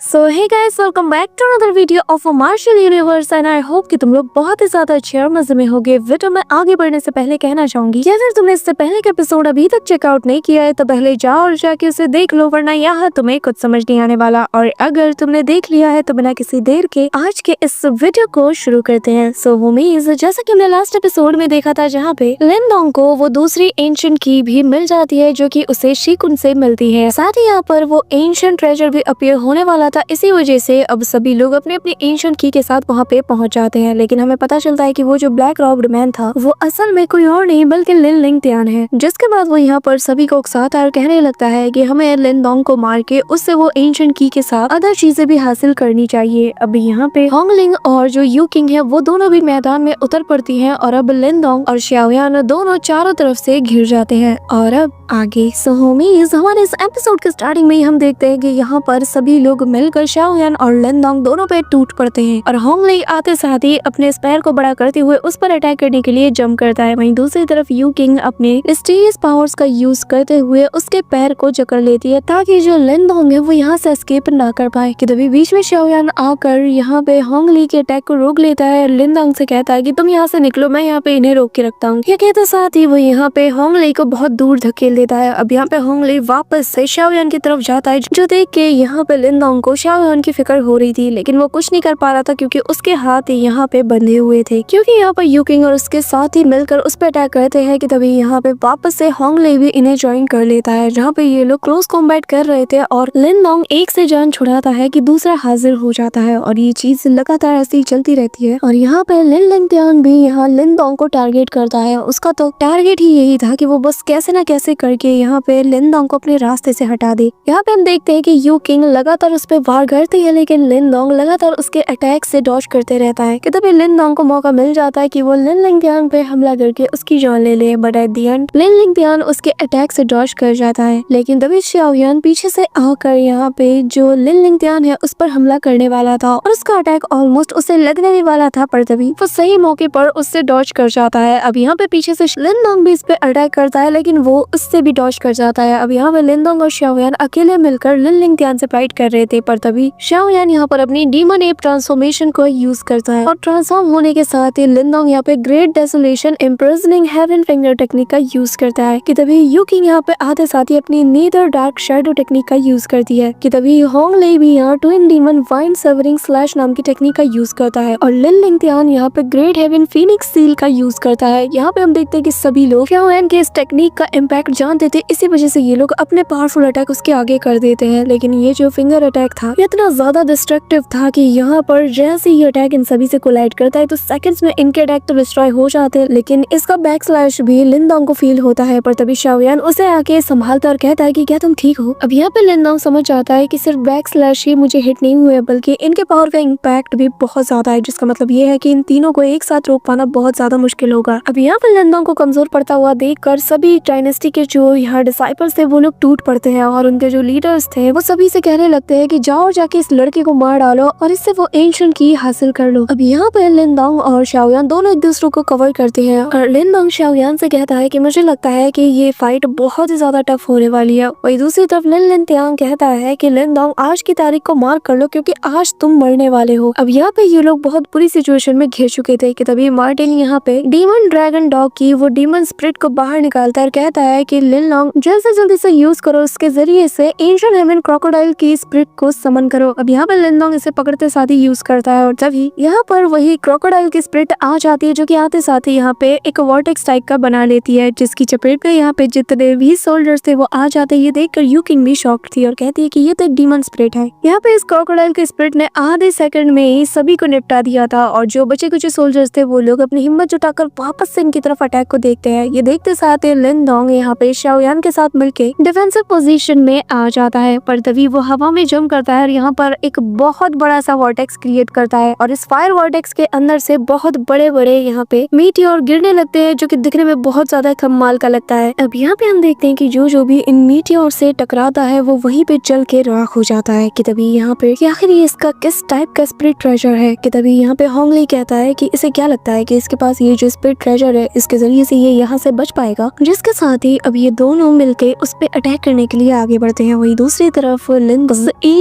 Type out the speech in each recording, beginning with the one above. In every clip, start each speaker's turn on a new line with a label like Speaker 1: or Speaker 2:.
Speaker 1: So hey guys, welcome back to another video of a Martial Universe and I hope कि तुम लोग बहुत ही ज्यादा अच्छे और मजे में होगे। वीडियो में आगे बढ़ने से पहले कहना चाहूंगी कि अगर तुमने इससे पहले का एपिसोड अभी तक चेकआउट नहीं किया है तो पहले जाओ और जाके उसे देख लो, वरना यहाँ तुम्हें कुछ समझ नहीं आने वाला। और अगर तुमने देख लिया है तो बिना किसी देर के आज के इस वीडियो को शुरू करते हैं। सो होमीज, जैसा कि हमने लास्ट एपिसोड में देखा था जहाँ पे लिन डोंग को वो दूसरी एंशिएंट की भी मिल जाती है जो कि उसे शीकुन से मिलती है। साथ ही यहाँ पर वो एंशिएंट ट्रेजर भी अपीयर होने वाला था, इसी वजह से अब सभी लोग अपने अपने एंशिएंट की के साथ वहाँ पे पहुंच जाते हैं। लेकिन हमें पता चलता है कि वो जो ब्लैक रॉब्ड मैन था वो असल में कोई और नहीं बल्कि लिन लिंगतियान है। जिसके बाद वो यहाँ पर सभी को उकसाता और कहने लगता है कि हमें लिन डोंग को मार के उससे वो एंशिएंट की के साथ अदर चीजें भी हासिल करनी चाहिए। अब यहाँ पे होंगलिंग और जो यू किंग है वो दोनों भी मैदान में उतर पड़ती है और अब लिन डोंग और xiaoyan दोनों चारों तरफ से घिर जाते हैं। और अब आगे सो होमीज, हमारे इस एपिसोड के स्टार्टिंग में ही हम देखते हैं कि यहाँ पर सभी लोग मिलकर xiaoyan और लिन डोंग दोनों पे टूट पड़ते हैं और होंगलिंग आते साथ ही अपने स्पैर को बड़ा करते हुए उस पर अटैक करने के लिए जंप करता है। वहीं दूसरी तरफ यू किंग अपने मिस्टीरियस पावर्स का यूज करते हुए उसके पैर को जकड़ लेती है ताकि जो लिन डोंग है वो यहाँ से एस्केप ना कर पाए। कि तभी बीच में xiaoyan आकर यहाँ पे होंगली के अटैक को रोक लेता है। लिन डोंग से कहता है कि तुम यहाँ से निकलो, मैं यहाँ पे इन्हें रोक के रखता हूँ। ये कहते साथ ही वो यहाँ पे होंगली को बहुत दूर धकेल देता है। अब यहाँ पे होंगली वापस से xiaoyan की तरफ जाता है जो देख के यहाँ पे लिन डोंग को xiaoyan की फिक्र हो रही थी, लेकिन वो कुछ नहीं कर पा रहा था क्योंकि उसके हाथ यहाँ पे बंधे हुए थे। क्योंकि यहाँ पर यू किंग और उसके साथ ही मिलकर उस पर अटैक करते हैं कि तभी यहाँ पे वापस से होंगली भी इन्हें ज्वाइन कर लेता है, जहाँ पे ये लोग क्लोज कॉम्बैट कर रहे थे और लिन डोंग एक से जान छुड़ाता है कि दूसरा हाजिर हो जाता है और ये चीज लगातार ऐसी चलती रहती है। और यहाँ पे लिन लिंगतियान भी यहाँ लिन डोंग को टारगेट करता है। उसका तो टारगेट ही यही था कि वो बस कैसे ना कैसे करके यहाँ पे लिन डोंग को अपने रास्ते से हटा दे। यहाँ पे हम देखते हैं कि यू किंग लगातार उस पर वार करती है, लेकिन लिन डोंग लगातार उसके अटैक से डॉज करते रहता है। कि तभी लिन डोंग को मौका मिल जाता है कि वो लिन लिंगतियान पे हमला करके उसकी जान ले ले, बट एट द एंड लिन लिंगतियान उसके अटैक से डॉज कर जाता है। लेकिन तभी xiaoyan पीछे से आकर यहाँ पे जो लिन लिंगतियान है उस पर हमला करने वाला था और उसका अटैक ऑलमोस्ट उसे लगने ही वाला था, पर तभी वो सही मौके पर उससे डॉज कर जाता है। अब यहाँ पे पीछे से लिन डोंग भी इस पे अटैक करता है, लेकिन वो उससे भी डॉज कर जाता है। अब यहाँ पे लिन डोंग और xiaoyan अकेले मिलकर लिन लिंगतियान से फाइट कर रहे थे, पर तभी xiaoyan यहाँ पर अपनी डीमन एप ट्रांसफॉर्मेशन को यूज करता है और ट्रांसफॉर्म होने के साथ ही लिन डोंग यहाँ पे great desolation imprisoning heaven finger technique का यूज करता है। कि तभी यू किंग यहाँ पे आते साथ ही अपनी नीदर डार्क शैडो टेक्निक का यूज करती है। कि तभी होंगली भी यहाँ twin demon wine savouring slash नाम की टेक्निक का यूज करता है और लिन लिंगतियान यहाँ पे ग्रेट हेवन फीनिक्स सील का यूज करता है। यहाँ पे हम देखते हैं कि सभी लोग xiaoyan के इस टेक्निक का इम्पैक्ट जानते थे, इसी वजह से ये लोग अपने पावरफुल अटैक उसके आगे कर देते हैं। लेकिन ये जो फिंगर अटैक था ये इतना ज्यादा डिस्ट्रक्टिव था कि यहाँ पर जैसे ये अटैक इन सभी से कोलाइड करता है तो सेकंड्स में इनके अटैक तो डिस्ट्रॉय हो जाते हैं, लेकिन इसका बैक स्लैश भी लिन डोंग को फील होता है। पर तभी xiaoyan उसे आके संभालता और कहता है कि क्या तुम ठीक हो। अब यहाँ पे लिन डोंग समझ जाता है कि सिर्फ बैक स्लैश ही मुझे हिट नहीं हुए बल्कि इनके पावर का इम्पैक्ट भी बहुत ज्यादा है, जिसका मतलब ये है कि इन तीनों को एक साथ रोक पाना बहुत ज्यादा मुश्किल होगा। अब यहाँ पे लिन डोंग को कमजोर पड़ता हुआ देखकर सभी डायनेस्टी के जो यहाँ डिसाइपल्स थे वो लोग टूट पड़ते हैं और उनके जो लीडर्स थे वो सभी से कहने लगते हैं कि जाओ जाके इस लड़के को मार डालो और इससे वो एंशिएंट की हासिल कर लो। अब यहाँ पे लिन डोंग और xiaoyan दोनों एक दूसरे को कवर करते हैं और लिन डोंग xiaoyan से कहता है कि मुझे लगता है कि ये फाइट बहुत ही ज्यादा टफ होने वाली है। वही दूसरी तरफ लिन लिंगतियान कहता है कि लिन डोंग आज की तारीख को मार्क कर लो क्योंकि आज तुम मरने वाले हो। अब यहाँ पे ये लोग बहुत बुरी सिचुएशन में घिर चुके थे। कि तभी मार्टिन यहाँ पे डीमन ड्रैगन डॉग की वो डीमन स्पिरिट को बाहर निकालता है और कहता है कि लिन डोंग जल्द से जल्दी से यूज करो, उसके जरिए से एंशिएंट हेवन क्रोकोडाइल की स्पिरिट को समन करो। अब यहाँ पे लिन डोंग इसे पकड़ते साथ ही यूज करता है और तभी यहाँ पर वही क्रोकोडाइल की स्पिरिट आ जाती है जो कि आते साथ ही यहाँ पे एक वॉर्टेक्स टाइप का बना लेती है, जिसकी चपेट में यहाँ पे जितने भी सोल्जर्स थे वो आ जाते हैं। ये देखकर यू किंग भी शॉक्ड थी और कहती है कि ये तो एक डीमन स्पिरिट है। यहाँ पे इस क्रोकोडाइल के स्पिरिट ने आधे सेकंड में ही सभी को निपटा दिया था और जो बचे कुछ सोल्जर्स थे वो लोग अपनी हिम्मत जुटाकर वापस से इनकी तरफ अटैक को देखते हैं। ये देखते साथ ही लिन डोंग यहाँ पे xiaoyan के साथ मिलके डिफेंसिव पोजीशन में आ जाता है, पर तभी वो हवा में जंप करता है और यहाँ पर एक बहुत बड़ा सा वॉर्टेक्स क्रिएट करता है और इस फायर वॉर्टेक्स के अंदर से बहुत बड़े बड़े यहाँ पे मीटियोर गिरने लगते हैं जो कि दिखने में बहुत ज्यादा कमाल का लगता है। अब यहाँ पे हम देखते हैं कि जो भी इन मीटियोर से टकराता है वो वहीं पे जल के राख हो जाता है। कि तभी यहाँ पे आखिर ये इसका किस टाइप का स्पिरिट ट्रेजर है। कि तभी यहाँ पे होंगली कहता है कि इसे क्या लगता है कि इसके पास ये जो स्पिरिट ट्रेजर है इसके जरिए से ये यहाँ से बच पाएगा, जिसके साथ ही अब ये दोनों मिलके उस पे अटैक करने के लिए आगे बढ़ते हैं। वही दूसरी तरफ लिन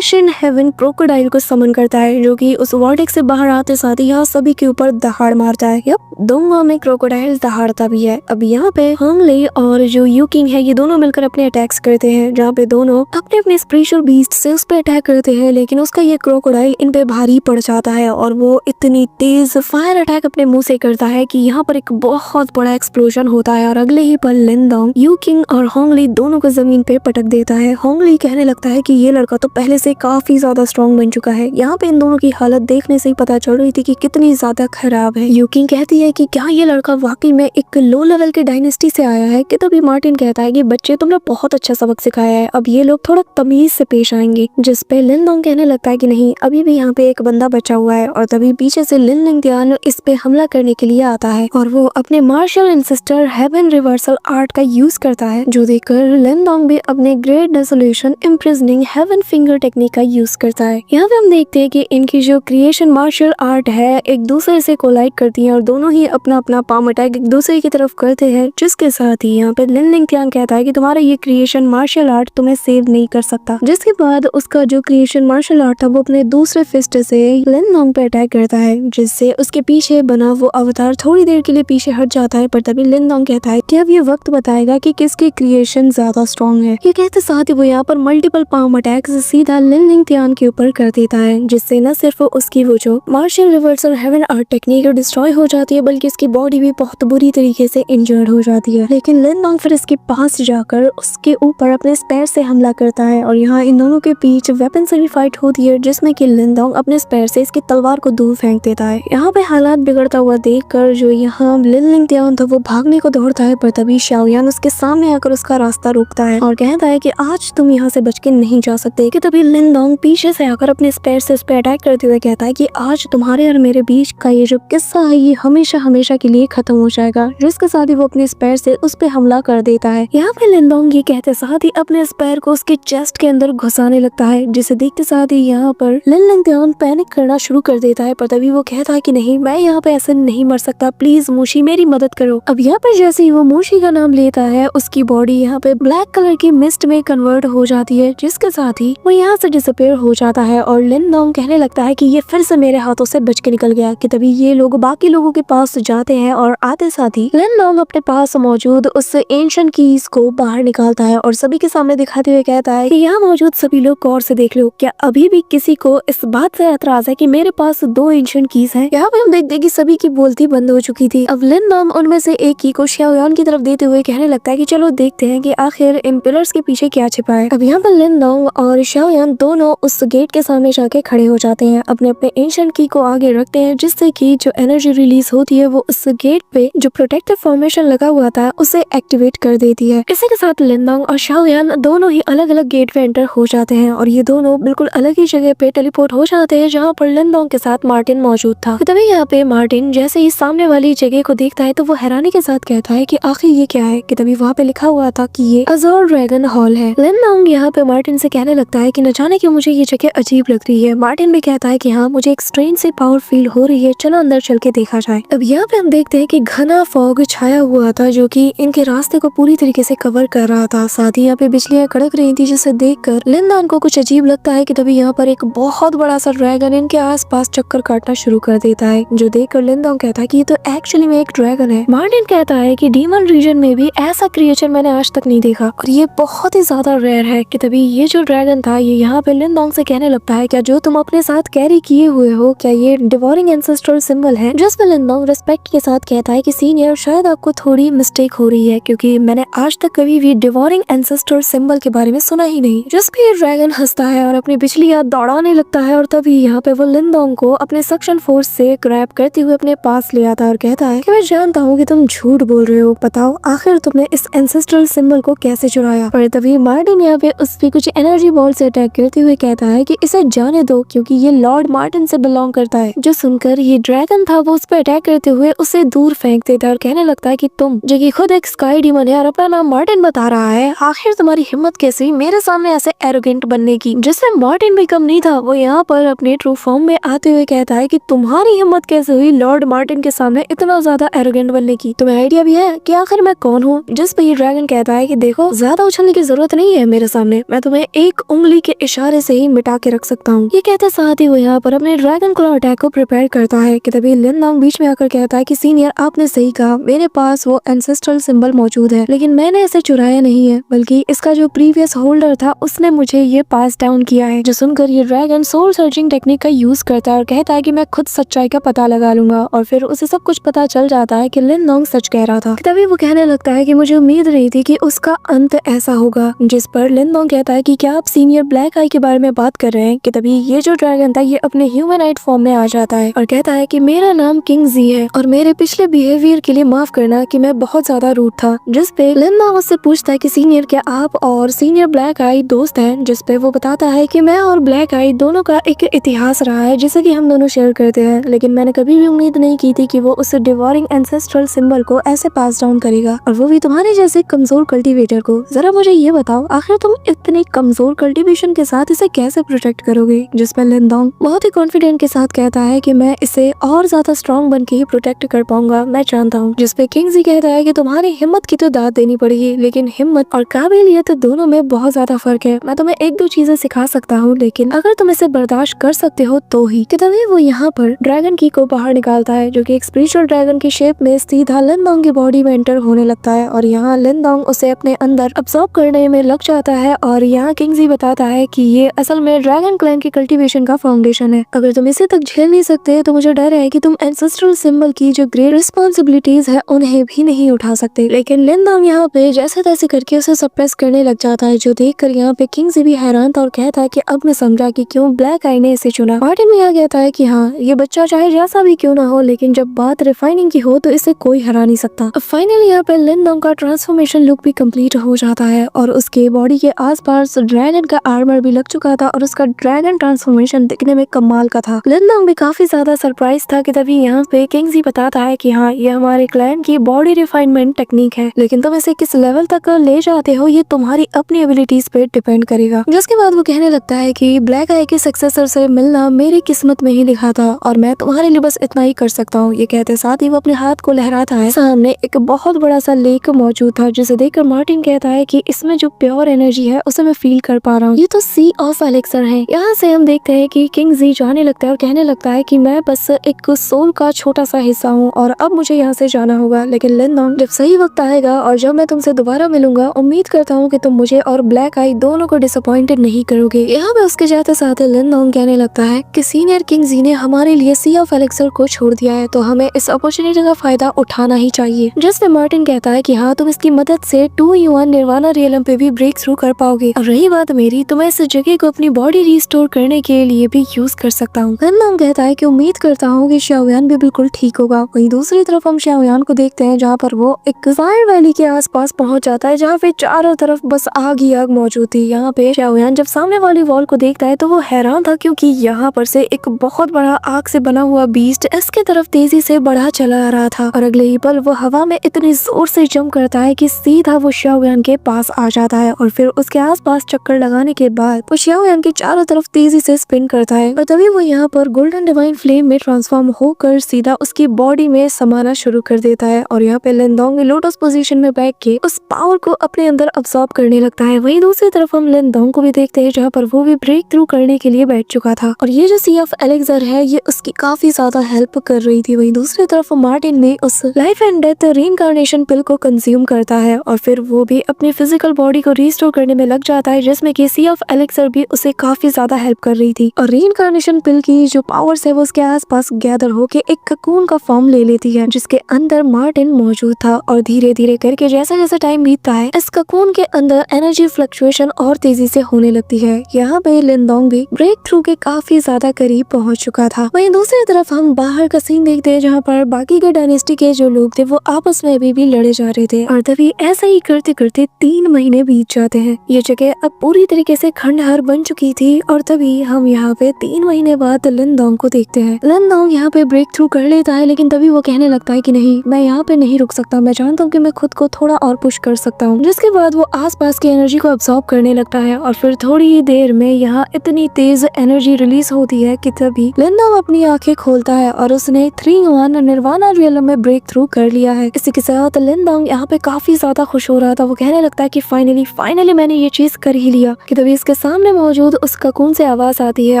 Speaker 1: क्रिएशन हेवन क्रोकोडाइल को समन करता है, जो कि उस वर्टेक्स से बाहर आते साथ ही यहाँ सभी के ऊपर दहाड़ मारता है। दोनों में क्रोकोडाइल दहाड़ता भी है। अब यहाँ पे होंगली और जो यूकिंग है ये दोनों मिलकर अपने अटैक्स करते हैं, जहाँ पे दोनों अपने अपने स्पेशल बीस्ट से उस पे अटैक करते हैं, लेकिन उसका ये क्रोकोडाइल इन पे भारी पड़ जाता है और वो इतनी तेज फायर अटैक अपने मुंह से करता है कि यहाँ पर एक बहुत बड़ा एक्सप्लोजन होता है और अगले ही पल लिनडोंग यूकिंग और होंगली दोनों को जमीन पे पटक देता है। होंगली कहने लगता है कि ये लड़का तो पहले से काफी ज्यादा स्ट्रॉन्ग बन चुका है। यहाँ पे इन दोनों की हालत देखने से ही पता चल रही थी कि कितनी ज्यादा खराब है। यूकिंग कहती है कि क्या ये लड़का वाकई में एक लो लेवल के डायनेस्टी से आया है, कि तभी मार्टिन कहता है कि बच्चे तुमने बहुत अच्छा सबक सिखाया है, अब ये लोग थोड़ा तमीज से पेश आएंगे। जिस पे लिनडोंग कहने लगता है कि नहीं, अभी भी यहाँ पे एक बंदा बचा हुआ है। और तभी पीछे से लिन लिंगतियान इस पे हमला करने के लिए आता है और वो अपने martial ancestor heaven reversal art का यूज करता है, जो देखकर लिनडोंग भी अपने great desolation imprisoning heaven finger technique का यूज करता है। यहाँ पे हम देखते हैं कि इनकी जो क्रिएशन मार्शल आर्ट है एक दूसरे से कोलाइड करती है और दोनों ही अपना अपना पाम अटैक एक दूसरे की तरफ करते हैं, जिसके साथ ही यहाँ पे लिन लिंगतियान कहता है कि तुम्हारा ये क्रिएशन मार्शल आर्ट तुम्हें सेव नहीं कर सकता। जिसके बाद उसका जो क्रिएशन मार्शल आर्ट था वो अपने दूसरे फिस्ट से लिनडोंग पे अटैक करता है, जिससे उसके पीछे बना वो अवतार थोड़ी देर के लिए पीछे हट जाता है। पर तभी लिनडोंग कहता है कि अब ये वक्त बताएगा कि किसकी क्रिएशन ज्यादा स्ट्रॉन्ग है। ये कहते साथ ही वो यहाँ पर मल्टीपल पाम अटैक्स सीधा लिन लिंगतियान के ऊपर कर देता है, जिससे न सिर्फ उसकी वो जो martial reversal heaven art technique destroy हो जाती है, बल्कि इसकी बॉडी भी बहुत बुरी तरीके से इंजर्ड हो जाती है। लेकिन लिनडोंग फिर इसके पास जाकर उसके ऊपर अपने स्पेयर से हमला करता है और यहाँ इन दोनों के बीच वेपन से भी फाइट होती है, जिसमें कि लिनडोंग अपने स्पेयर से इसकी तलवार को दूर फेंक देता है। यहाँ पे हालात बिगड़ता हुआ देखकर जो यहाँ लिन लिंगतियान था वो भागने को दौड़ता है, पर तभी शाओयान उसके सामने आकर उसका रास्ता रोकता है और कहता है कि आज तुम यहाँ से बच के नहीं जा सकते। कि तभी लिनडोंग पीछे से आकर अपने स्पेयर से उस पे अटैक करते हुए कहता है कि आज तुम्हारे और मेरे बीच का ये जो किस्सा है ये हमेशा हमेशा के लिए खत्म हो जाएगा। जिसके साथ ही वो अपने स्पेयर से उस पे हमला कर देता है। यहाँ पे लिनडोंग ये कहते साथ ही अपने स्पेयर को उसके चेस्ट के अंदर घुसाने लगता है, जिसे देखते साथ ही यहाँ पर लिन लिंगतियान पैनिक करना शुरू कर देता है। पर तभी वो कहता है कि नहीं, मैं यहाँ पे ऐसे नहीं मर सकता, प्लीज मूशी मेरी मदद करो। अब यहाँ पर जैसे ही वो मूशी का नाम लेता है उसकी बॉडी यहाँ पे ब्लैक कलर की मिस्ट में कन्वर्ट हो जाती है, जिसके साथ ही वो यहाँ से डिसअपीयर हो जाता है और लिनडोंग कहने लगता है कि ये फिर से मेरे हाथों से बच के निकल गया। कि तभी ये लोग बाकी लोगों के पास जाते हैं और आते साथ ही लिनडोंग अपने पास मौजूद उस एंशिएंट कीज को बाहर निकालता है और सभी के सामने दिखाते हुए कहता है कि यहाँ मौजूद सभी लोग गौर से देख लो, क्या अभी भी किसी को इस बात से एतराज है कि मेरे पास 2 एंशिएंट कीज हैं। यहाँ पे हम देखते हैं कि सभी की बोलती बंद हो चुकी थी। अब लिनडोंग उनमें से एक की को शाओयान की तरफ देते हुए कहने लगता है कि चलो देखते हैं कि आखिर इन पिलर्स के पीछे क्या छिपा है। अब यहाँ पर लिनडोंग और शाओयान दोनों उस गेट के सामने जाके खड़े हो जाते हैं, अपने अपने एंशिएंट की को आगे रखते हैं, जिससे कि जो एनर्जी रिलीज होती है वो उस गेट पे जो प्रोटेक्टिव फॉर्मेशन लगा हुआ था उसे एक्टिवेट कर देती है। इसी के साथ लिनडोंग और शाओयान दोनों ही अलग अलग गेट पे एंटर हो जाते हैं और ये दोनों बिल्कुल अलग ही जगह पे टेलीपोर्ट हो जाते हैं, जहाँ पर लिनडोंग के साथ मार्टिन मौजूद था। तभी यहाँ पे मार्टिन जैसे ही सामने वाली जगह को देखता है तो वो हैरानी के साथ कहता है कि आखिर ये क्या है। कि तभी वहाँ पे लिखा हुआ था कि ये अज़ोर ड्रैगन हॉल है। लिनडोंग यहाँ पे मार्टिन से कहने लगता है कि न जाने क्यों मुझे ये जगह अजीब लग रही है। मार्टिन भी कहता है कि हाँ, मुझे एक स्ट्रेन से पावर फील हो रही है, चलो अंदर चल के देखा जाए। अब यहाँ पे हम देखते हैं कि घना फॉग छाया हुआ था जो कि इनके रास्ते को पूरी तरीके से कवर कर रहा था। साथ ही यहाँ पे बिजलियां कड़क रही थी, जिसे देखकर लिनडोंग को कुछ अजीब लगता है। कि तभी यहाँ पर एक बहुत बड़ा सा ड्रैगन इनके आसपास चक्कर काटना शुरू कर देता है, जो देखकर लिनडोंग कहता है कि ये तो एक्चुअली में एक ड्रैगन है। मार्टिन कहता है कि डीमन रीजन में भी ऐसा क्रिएचर मैंने आज तक नहीं देखा और ये बहुत ही ज्यादा रेयर है। कि तभी ये जो ड्रैगन था ये यहाँ पे लिनडोंग से कहने लगता है, क्या जो तुम अपने साथ कैरी किए हुए हो क्या ये डिवोरिंग एंसेस्टर सिंबल है। जिस पे लिनडोंग रिस्पेक्ट के साथ कहता है कि सीनियर, शायद आपको थोड़ी मिस्टेक हो रही है, क्योंकि मैंने आज तक कभी भी डिवोरिंग एंसेस्टर सिंबल के बारे में सुना ही नहीं। जिस पे ये ड्रैगन हंसता है और अपनी बिजलियां दौड़ाने लगता है और तभी यहाँ पे वो लिनडोंग को अपने सक्शन फोर्स से ग्रैब करते हुए अपने पास ले आता है और कहता है कि मैं जानता हूँ कि तुम झूठ बोल रहे हो, बताओ आखिर तुमने इस एंसेस्ट्रल सिंबल को कैसे चुराया। और तभी मार्टिन यहाँ पे उस पे कुछ एनर्जी बॉल से अटैक करते हुए कहता है कि इसे जाने दो, क्योंकि ये लॉर्ड मार्टिन से बिलोंग करता है। जो सुनकर ये ड्रैगन था वो उस पे अटैक करते हुए उसे दूर फेंक देता है और कहने लगता है कि तुम जो कि खुद एक स्काई डीमन है और अपना नाम मार्टिन बता रहा है, आखिर तुम्हारी हिम्मत कैसी मेरे सामने ऐसे एरोगेंट बनने की। जिससे मार्टिन भी कम नहीं था, वो यहाँ पर अपने ट्रू फॉर्म में आते हुए कहता है कि तुम्हारी हिम्मत कैसे हुई लॉर्ड मार्टिन के सामने इतना ज्यादा एरोगेंट बनने की, तुम्हें आइडिया भी है कि आखिर मैं कौन हूँ। जिस पे ये ड्रैगन कहता है कि देखो, ज्यादा उछलने की जरूरत नहीं है मेरे सामने, मैं तुम्हें एक उंगली के इशारे से ही मिटा के रख सकता हूँ। ये कहते साथ ही वो यहाँ पर अपने ड्रैगन क्लॉ अटैक को प्रिपेयर करता है कि तभी लिन डोंग बीच में आकर कहता है कि सीनियर आपने सही कहा, मेरे पास वो एंसेस्ट्रल सिंबल मौजूद है, लेकिन मैंने इसे चुराया नहीं है, बल्कि इसका जो प्रीवियस होल्डर था उसने मुझे ये पास डाउन किया है। जो सुनकर ये ड्रैगन सोल सर्चिंग टेक्निक का यूज करता है और कहता है कि मैं खुद सच्चाई का पता लगा लूंगा, और फिर उसे सब कुछ पता चल जाता है कि लिन डोंग सच कह रहा था। तभी वो कहने लगता है कि मुझे उम्मीद नहीं थी कि उसका अंत ऐसा होगा। जिस पर लिन डोंग कहता है कि क्या आप सीनियर ब्लैक आई के बारे में बात कर रहे हैं। कि तभी ये जो ड्रैगन था ये अपने ह्यूमनाइट फॉर्म में आ जाता है और कहता है कि मेरा नाम किंग जी है और मेरे पिछले बिहेवियर के लिए माफ करना कि मैं बहुत ज्यादा रूड था। जिस पे लिन डोंग उससे पूछता है कि सीनियर क्या आप और सीनियर ब्लैक आई दोस्त हैं। जिस पे वो बताता है कि मैं और ब्लैक आई दोनों का एक इतिहास रहा है जिसे कि हम दोनों शेयर करते हैं, लेकिन मैंने कभी भी उम्मीद नहीं की थी कि वो उस डिवोरिंग एंसेस्ट्रल सिंबल को ऐसे पास डाउन करेगा, और वो भी तुम्हारे जैसे कमजोर कल्टीवेटर को। जरा मुझे ये बताओ, आखिर तुम इतनी कमजोर कल्टीवेशन के साथ इसे कैसे प्रोटेक्ट करोगे। जिस पर लिन डोंग बहुत ही कॉन्फिडेंट के साथ कहता है कि मैं इसे और ज्यादा स्ट्रॉन्ग बन के ही प्रोटेक्ट कर पाऊंगा, मैं जानता हूँ। जिस पे किंग जी कहता है कि तुम्हारी हिम्मत की तो दाद देनी पड़ेगी, लेकिन हिम्मत और काबिलियत दोनों में बहुत ज्यादा फर्क है। मैं तुम्हें एक दो चीजें सिखा सकता हूँ, लेकिन अगर तुम इसे बर्दाश्त कर सकते हो तो ही। कि तभी वो यहाँ पर ड्रैगन की को बाहर निकालता है जो कि एक स्पिरिचुअल ड्रैगन की शेप में सीधा लिन डोंग की बॉडी में एंटर होने लगता है, और यहाँ लिन डोंग उसे अपने अंदर अब्सॉर्ब करने में लग जाता है। और यहाँ किंग जी बताता है कि ये असल में ड्रैगन क्लैन की कल्टीवेशन का फाउंडेशन है। अगर तुम इसे तक झेल नहीं सकते तो मुझे डर है कि तुम एंसेस्ट्रल सिंबल की जो ग्रेट रिस्पॉन्सिबिलिटीज है उन्हें भी नहीं उठा सकते। लेकिन लिन डोंग यहाँ पे जैसे तैसे करके उसे सप्रेस करने लग जाता है, जो देख कर यहाँ पे किंग जी भी हैरान था और कहता है कि अब मैं समझा कि क्यों ब्लैक आई ने इसे चुना। मार्टिन भी यहाँ कहता है कि हाँ, ये बच्चा चाहे जैसा भी क्यों ना हो, लेकिन जब बात रिफाइनिंग की हो तो इसे कोई हरा नहीं सकता। अब फाइनली यहाँ पे लिन डोंग का ट्रांसफॉर्मेशन लुक भी कंप्लीट हो जाता है और उसके बॉडी के आसपास ड्रैगन का आर्मर भी लग चुका था और उसका ड्रैगन ट्रांसफॉर्मेशन दिखने में कमाल का था। लिन डोंग भी काफी ज्यादा सरप्राइज था कि तभी यहाँ पे किंग जी बताता है कि हाँ, ये हमारे क्लैन की बॉडी रिफाइनमेंट टेक्निक है, लेकिन तुम इसे किस लेवल तक ले जाते हो ये तुम्हारी अपनी एबिलिटीज पे डिपेंड करेगा। जिसके बाद वो कहने लगता है कि ब्लैक आई के सक्सेसर से मिलना मेरी किस्मत में ही लिखा था और मैं तुम्हारे लिए बस इतना ही कर सकता हूँ। ये कहते साथ ही वो अपने हाथ को लहराता है। सामने एक बहुत बड़ा सा लेक मौजूद था जिसे देखकर मार्टिन कहता है कि इसमें जो प्योर एनर्जी है उसे मैं फील कर पा रहा हूँ। ये तो सी ऑफ एलेक्सर है। यहाँ से हम देखते हैं कि किंग जी जाने लगता है और कहने लगता है कि मैं बस एक सोल का छोटा सा हिस्सा हूँ और अब मुझे यहाँ से जाना होगा। लेकिन लिन डोंग, जब सही वक्त आएगा और जब मैं तुमसे दोबारा मिलूंगा, उम्मीद करता हूँ कि तुम मुझे और ब्लैक आई दोनों को डिसअपॉइंटेड नहीं करोगे। यहाँ पे उसके जाते साथ लिन डोंग कहने लगता है कि सीनियर किंग जी ने हमारे लिए सी ऑफ एलेक्सर को छोड़ दिया है, तो हमें इस अपॉर्चुनिटी का फायदा उठाना ही चाहिए। जिसपे मार्टिन कहता है कि हाँ, तुम इसकी मदद से 2U1 निर्वाणा रियलम पे भी ब्रेक थ्रू कर पाओगे, और रही बात मेरी, तो मैं इस जगह को अपनी बॉडी रिस्टोर करने के लिए भी यूज कर सकता हूँ। लिन डोंग कहता है कि उम्मीद करता हूँ कि शाओयान भी बिल्कुल ठीक होगा। वहीं दूसरी तरफ हम शाओयान को देखते हैं जहाँ पर वो एक फायर वैली के आसपास पहुंच जाता है जहाँ पे चारों तरफ बस आग ही आग मौजूद थी। यहाँ पे शाओयान जब सामने वाली वॉल को देखता है तो वो हैरान था, क्योंकि यहाँ पर से एक बहुत बड़ा आग से बना हुआ बीस्ट इसके तरफ तेजी से बढ़ा चला आ रहा था, और अगले ही पल वो हवा में इतनी जोर से जंप करता है कि सीधा वो शाओयान के पास आ जाता है, और फिर उसके आसपास चक्कर लगाने के बाद वो शाओयान के चारों तरफ तेजी से स्पिन करता है, और तभी वो यहाँ पर गोल्डन डिवाइन फ्लेम में ट्रांसफॉर्म होकर सीधा उसकी बॉडी में समाना शुरू कर देता है। और यहाँ पे लिन डोंग लोटस पोजीशन में बैठ के उस पावर को अपने अंदर अब्सॉर्ब करने लगता है। वहीं दूसरी तरफ हम लिन डोंग को भी देखते हैं जहाँ पर वो भी ब्रेक थ्रू करने के लिए बैठ चुका था, और ये जो सी ऑफ एलेक्सर है ये उसकी काफी ज्यादा हेल्प कर रही थी। वहीं दूसरी तरफ मार्टिन ने उस लाइफ एंड डेथ रीइंकार्नेशन पिल को कंज्यूम करता है और फिर वो भी अपनी फिजिकल बॉडी को रिस्टोर करने में लग जाता है, जिसमें कि सी ऑफ एलेक्सर भी उसे काफी ज्यादा हेल्प कर रही थी। और रीइंकार्नेशन पिल की जो पावर्स है वो उसके आसपास गैदर होके एक ककून का फॉर्म ले लेती है जिसके अंदर मार्टिन मौजूद था, और धीरे धीरे करके जैसे जैसे टाइम बीतता है इस ककून के अंदर एनर्जी फ्लक्चुएशन और तेजी से होने लगती है। यहाँ पे लिन डोंग भी ब्रेक थ्रू के काफी ज्यादा करीब पहुंच चुका था। वहीं दूसरी तरफ हम बाहर का सीन देखते हैं जहाँ पर बाकी के डायनेस्टी के जो लोग थे वो आपस में अभी भी लड़े जा रहे थे, और तभी ऐसा ही करते करते 3 महीने बीत जाते हैं। ये जगह अब पूरी तरीके से खंडहर बन चुकी थी, और तभी हम यहाँ पे 3 महीने बाद लिन डोंग को देखते हैं। लिन डोंग यहाँ पे ब्रेक थ्रू कर लेता है, लेकिन तभी वो कहने लगता है कि नहीं, मैं यहाँ पे नहीं रुक सकता, मैं जानता हूँ कि मैं खुद को थोड़ा और पुश कर सकता हूँ। जिसके बाद वो आसपास की एनर्जी को अब्सॉर्ब करने लगता है, और फिर थोड़ी ही देर में यहाँ इतनी तेज एनर्जी रिलीज होती है कि तभी लिन डोंग अपनी आंखें खोलता है और उसने 3U1 निर्वाणा रियलम में ब्रेक थ्रू कर लिया है। इसी के साथ लिन डोंग यहाँ पे काफी ज्यादा खुश हो रहा था। वो कहने लगता है कि फाइनली मैंने ये चीज कर ही लिया। कि तभी इसके सामने मौजूद उस ककून से आवाज आती है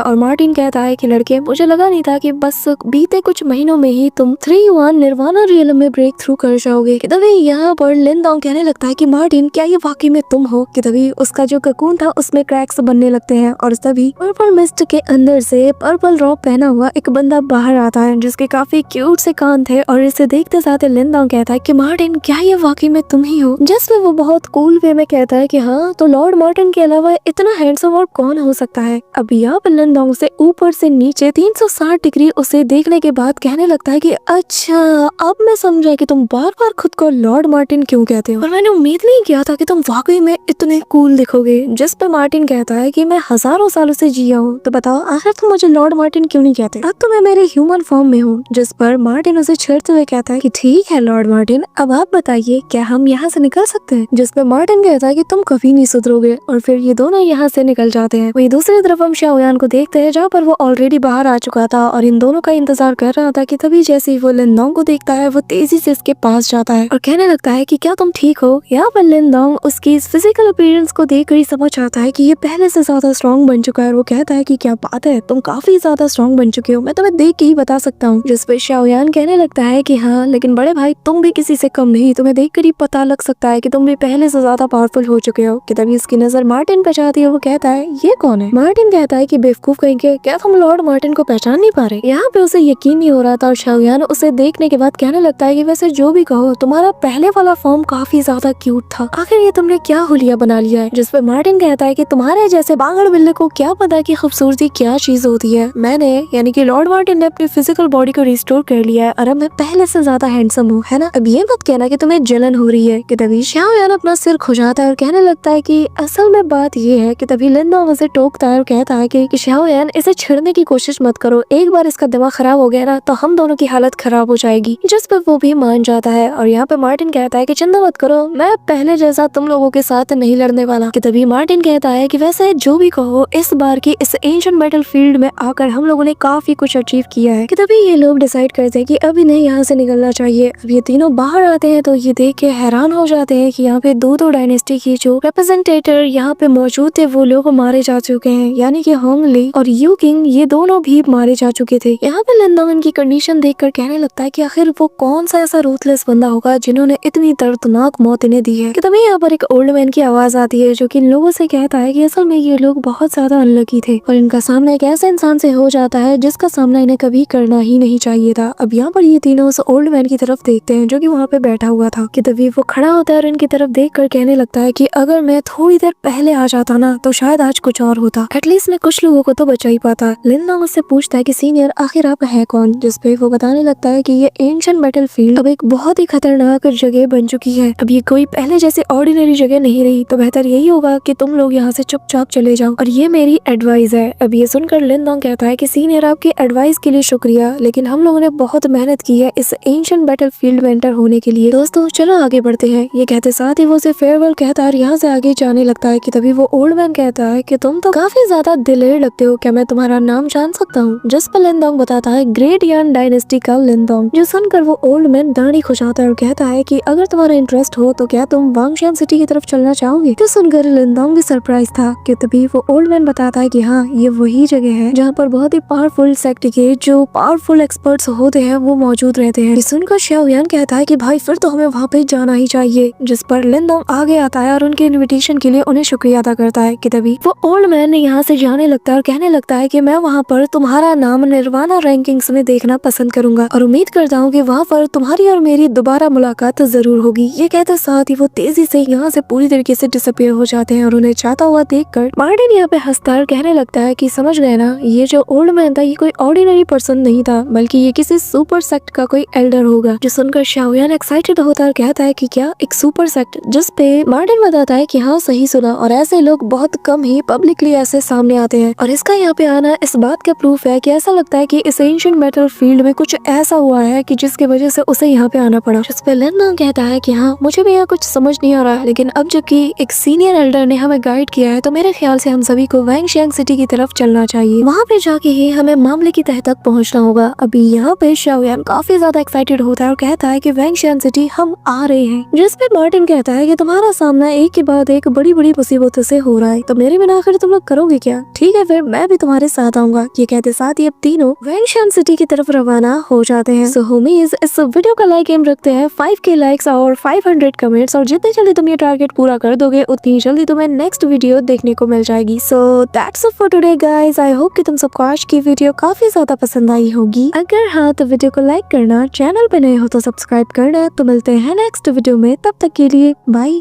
Speaker 1: और मार्टिन कहता है कि लड़के, मुझे लगा नहीं था कि बस बीते कुछ महीनों में ही तुम 3-1 निर्वाणा रियल में ब्रेक थ्रू कर जाओगे। कि तभी यहाँ पर लिनडोंग कहने लगता है कि मार्टिन, क्या ये वाकई में तुम हो? कि तभी उसका जो ककून था उसमें क्रैक्स बनने लगते हैं और तभी पर्पल मिस्ट के अंदर से पर्पल रॉब पहना हुआ एक बंदा बाहर आता है जिसके काफी क्यूट से कान थे और इसे देखते साथ लिनडोंग कहता है कि मार्टिन, क्या ये वाकई में तुम ही हो? जिसमें वो बहुत कूल वे में कहता है कि हाँ, तो लॉर्ड मार्टिन के अलावा इतना हैंडसम और कौन हो सकता है। अब यहाँ पर लिनडोंग से ऊपर से नीचे 360 डिग्री उसे देखने के बाद कहने लगता है कि अच्छा, अब मैं समझा कि तुम बार बार खुद को लॉर्ड मार्टिन क्यों कहते हो, और मैंने उम्मीद नहीं किया था कि तुम वाकई में इतने कूल दिखोगे। जिस पे मार्टिन कहता है कि मैं हजारों सालों से जिया हूँ, तो बताओ आखिर तुम मुझे लॉर्ड मार्टिन क्यों नहीं कहते? अब तो मैं मेरे ह्यूमन फॉर्म में हूँ। जिस पर मार्टिन उसे छेड़ते हुए कहता है कि ठीक है लॉर्ड मार्टिन, अब आप बताइए क्या हम यहाँ से निकल सकते हैं? जिस पे मार्टिन कहता है कि तुम कभी नहीं सुधरोगे, और फिर ये दोनों यहाँ से निकल जाते हैं। वही दूसरी तरफ हम शाओयान को देखते हैं जहाँ पर वो ऑलरेडी बाहर आ चुका था और इन दोनों का इंतजार कर रहा था। कि तभी जैसे ही वो लिनडोंग को देखता है वो तेजी से इसके पास जाता है और कहने लगता है कि क्या तुम ठीक हो? यहाँ पर लिनडोंग उसकी इस फिजिकल अपीयरेंस को देखकर ही समझ आता है कि ये पहले से ज्यादा स्ट्रॉन्ग बन चुका है। वो कहता है कि क्या बात है, तुम काफी ज्यादा स्ट्रॉन्ग बन चुके हो, मैं तुम्हें देख के ही बता सकता हूँ। जिस पे शाओयान कहने लगता है कि हाँ, लेकिन बड़े भाई तुम भी किसी से कम नहीं, तुम्हें देख कर ही पता लग सकता है कि तुम भी पहले से ज्यादा पावरफुल हो चुके हो। कि तभी इसकी नजर मार्टिन पे जाती है। वो कहता है ये कौन है? मार्टिन कहता है कि बेवकूफ कहेंगे, क्या तुम लॉर्ड मार्टिन को पहचान नहीं पा रहे? यहाँ पे उसे यकीन नहीं हो रहा था और शाओयान उसे देखने के बाद कहने लगता है कि वैसे जो भी कहो, तुम्हारा पहले वाला फॉर्म काफी ज्यादा क्यूट था, आखिर ये तुमने क्या हुलिया बना लिया है? जिस पे मार्टिन कहता है कि तुम्हारे जैसे बागड़ बिल्ले को क्या पता कि खूबसूरती क्या चीज होती है। मैंने यानी कि लॉर्ड मार्टिन ने अपनी फिजिकल बॉडी को रिस्टोर कर लिया है और अब मैं पहले से ज्यादा हैंडसम हूँ, है ना? अब ये मत कहना कि तुम्हें जलन हो रही है। कि तभी शाओयान अपना सिर खुजाता है और कहने लगता है कि असल में बात ये है। कि तभी लिनडोंग उसे टोकता है और कहता है कि शाओयान, इसे छेड़ने की कोशिश मत करो, एक बार इसका दिमाग खराब हो गया ना तो हम दोनों की हालत खराब हो जाएगी। जिस पर वो भी मान जाता है और यहाँ पे मार्टिन कहता है कि चिंता मत करो, मैं पहले जैसा तुम लोगों के साथ नहीं लड़ने वाला। कि तभी मार्टिन कहता है कि वैसे जो भी कहो, इस बार की इस एंशिएंट बैटल फील्ड में आकर हम लोगों ने काफी कुछ अचीव किया है। कि तभी ये लोग डिसाइड करते हैं कि अब इन्हें यहाँ से निकलना चाहिए। अब ये तीनों बाहर आते हैं तो ये देख के हैरान हो जाते हैं कि यहाँ पे दो डायनेस्टी की जो रिप्रेजेंटेटर यहाँ पे मौजूद थे वो लोग मारे जा चुके हैं, यानी कि होंग ली और यू किंग, ये दोनों भी मारे जा चुके थे। यहाँ पे लिनडोंग की कंडीशन देखकर कहने लगता है कि आखिर वो कौन सा ऐसा रूथलेस बंदा होगा जिन्होंने इतनी दर्दनाक मौत इन्हें दी है। कि तभी यहाँ पर एक ओल्ड मैन की आवाज आती है जो कि इन लोगों से कहता है कि असल में ये लोग बहुत ज्यादा अनलकी थे और इनका सामना एक ऐसे इंसान से हो जाता है जिसका सामना इन्हें कभी करना ही नहीं चाहिए था। अब यहाँ पर ये तीनों उस ओल्ड मैन की तरफ देखते हैं जो कि वहाँ पे बैठा हुआ था। कि तभी वो खड़ा होता है और इनकी तरफ देख कर कहने लगता है कि अगर मैं थोड़ी देर पहले आ जाता ना तो शायद आज कुछ और होता, एटलीस्ट मैं कुछ लोगों को तो बचा ही पाता। लिनडोंग उससे पूछता है कि सीनियर, आखिर आप है कौन? जिसपे वो बताने लगता है कि ये एंशिएंट बैटल फील्ड अब एक बहुत ही खतरनाक जगह बन चुकी है। अब ये कोई पहले जैसे ऑर्डिनरी जगह नहीं रही, तो बेहतर यही होगा कि तुम लोग यहाँ से चुपचाप चले जाओ और ये मेरी एडवाइस है। अब ये सुनकर लिनडोंग कहता है कि सीनियर, आपकी एडवाइस के लिए शुक्रिया, लेकिन हम लोगों ने बहुत मेहनत की है इस एंशिएंट बैटल फील्ड में एंटर होने के लिए। दोस्तों चलो आगे बढ़ते हैं। ये कहते साथ ही वो उसे फेयरवेल कहता है और यहाँ से आगे जाने लगता है। कि तभी वो ओल्ड मैन कहता है कि तुम तो काफी ज्यादा दिलेर लगते हो, क्या मैं तुम्हारा नाम जान सकता हूँ? जिस पर लिनडोंग बताता है ग्रेट यान डायनेस्टी का लिनडोंग। जो सुनकर वो ओल्ड मैन दाढ़ी खुजाता है और कहता है कि अगर तुम्हारा इंटरेस्ट हो तो क्या तुम वांगशियान सिटी की तरफ चलना चाहोगे? तो सुनकर लिनडोंग भी सरप्राइज था। कि तभी वो ओल्ड मैन बताता है कि हाँ, ये वही जगह है जहाँ पर बहुत ही पावरफुल सेक्ट के जो पावरफुल एक्सपर्ट्स होते हैं वो मौजूद रहते हैं। सुनकर शाओयान कहता है कि भाई फिर तो हमें वहाँ पे जाना ही चाहिए। जिस पर लिनडोंग आगे आता है और उनके इन्विटेशन के लिए उन्हें शुक्रिया अदा करता है। कि तभी वो ओल्ड मैन यहाँ से जाने लगता है और कहने लगता है कि मैं वहाँ पर तुम्हारा नाम निर्वाणा रैंकिंग्स में देखना पसंद करूंगा और उम्मीद करता हूँ कि वहाँ पर तुम्हारी और मेरी दोबारा मुलाकात जरूर होगी। ये कहते साथ ही वो तेजी से यहाँ से पूरी तरीके से डिसअपियर हो जाते हैं और उन्हें जाता हुआ देखकर मार्टिन यहाँ पे हंसता है और कहने लगता है कि समझ गए ना, ये जो ओल्ड मैन था ये कोई ऑर्डिनरी पर्सन नहीं था, बल्कि ये किसी सुपर सेक्ट का कोई एल्डर होगा। जो सुनकर शाओयान एक्साइटेड होता है और कहता है कि क्या एक सुपर सेक्ट? जिस पे मार्टिन बताता है कि हाँ सही सुना, और ऐसे लोग बहुत कम ही पब्लिकली ऐसे सामने आते हैं और इसका यहाँ पे आना इस बात का प्रूफ है कि ऐसा लगता है कि इस एंशिएंट बैटल फील्ड में कुछ ऐसा हुआ है कि जिसकी वजह से उसे यहाँ पे आना पड़ा। जिस पे लिनडोंग कहता है कि हाँ, मुझे भी यहाँ कुछ समझ नहीं आ रहा, लेकिन अब जबकि एक सीनियर एल्डर ने हमें गाइड किया है तो मेरे ख्याल से हम सभी को वांगशियांग सिटी की तरफ चलना चाहिए। वहाँ पे जाके ही हमें मामले की तह तक पहुँचना होगा। अभी यहाँ पे शाओयान काफी ज्यादा एक्साइटेड होता है और कहता है कि वांगशियांग सिटी हम आ रहे हैं। जिस पे मार्टिन कहता है कि तुम्हारा सामना एक के बाद एक बड़ी बड़ी मुसीबतों से हो रहा है, तो मेरे बिना आखिर तुम लोग करोगे क्या? ठीक है फिर मैं भी तुम्हारे साथ आऊंगा। ये कहते साथ ही अब तीनों वैंगशान सिटी की तरफ रवाना हो जाते हैं। सो होमीज इस वीडियो का लाइक एम रखते हैं 5K लाइक्स और 500 कमेंट्स, और जितनी जल्दी तुम ये टारगेट पूरा कर दोगे उतनी जल्दी तुम्हें नेक्स्ट वीडियो देखने को मिल जाएगी। So that's it for today guys. I hope कि तुम सबको आज की वीडियो काफी ज्यादा पसंद आई होगी। अगर हाँ तो वीडियो को लाइक करना, चैनल पे नए हो तो सब्सक्राइब करना। तो मिलते हैं नेक्स्ट वीडियो में, तब तक के लिए बाय।